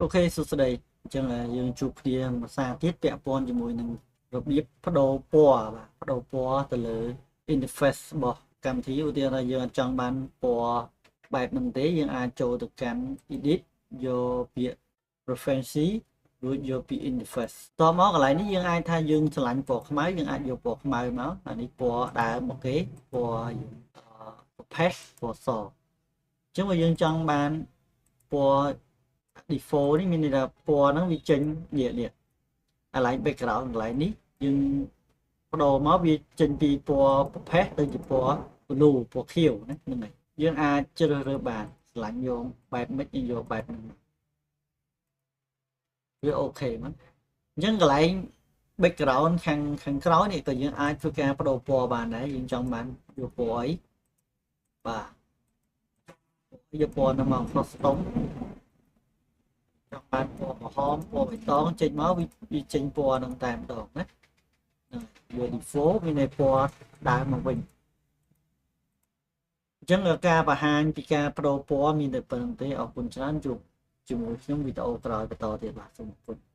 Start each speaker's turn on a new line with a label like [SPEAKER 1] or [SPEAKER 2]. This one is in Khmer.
[SPEAKER 1] អូខេសួស្តីអញ្ចឹងយើងជួបគ្នាមួយសារទៀតពាក់ព័ន្ធជាមួយនឹងរបៀបបដូរពណ៌បាទបដូរពណ៌ទៅលើ interface របស់កម្មវិធីឧទាហរណ៍ថាយើងអត់ចង់បានពណ៌បែបហ្នឹងទេយើងអាចចូលទៅកាន់ edit យកពាក្យ preference រួចយកពី interface តមកកន្លែងនេះយើងអាចថាយើងឆ្លាញ់ពណ៌ខ្មៅយើងអាចយកពណ៌ខ្មៅមកអានេះពណ៌ដើមមកគេពណ៌យើងpaste ពណ៌សអញ្ចឹងបើយើងចង់បានពណ៌ default នេះមានន័យថាពណ៌ហ្នឹងវាចេញនេះកន្លែង background កន្លែងនេះយើងបដូរមកវាចេញពីពណ៌ប្រផេះទៅជាពណ៌ blue ពណ៌ខៀវណាហ្នឹងហើយយើងអាចជ្រើសរើសបានឆ្លាញ់យកបែបម៉េចយើងយកបែបហ្នឹងវាអូខេហ្នឹងអញ្ចឹងកន្លែង background ខាងក្រោយនេះក៏យើងអាចធ្វើការបដូរពណ៌បានដែរយើងចង់បានយកពណ៌អីបាទយកពណ៌ហ្នឹងមក custom ចង់បានពណ៌ក្រហមពណ៌បៃតងចេញមកវាចេញពណ៌ហ្នឹងតែម្ដងណាហ្នឹងវា default មានន័យពណ៌ដើមមកវិញអញ្ចឹងការបង្ហាញពីការបដូរពណ៌មានតែប៉ុណ្្នឹងទេអរគុណច្រើនជួបជាមួយខ្ញុំវីដេអូក្រោយបន្តទៀតបាទសូមអរគុណ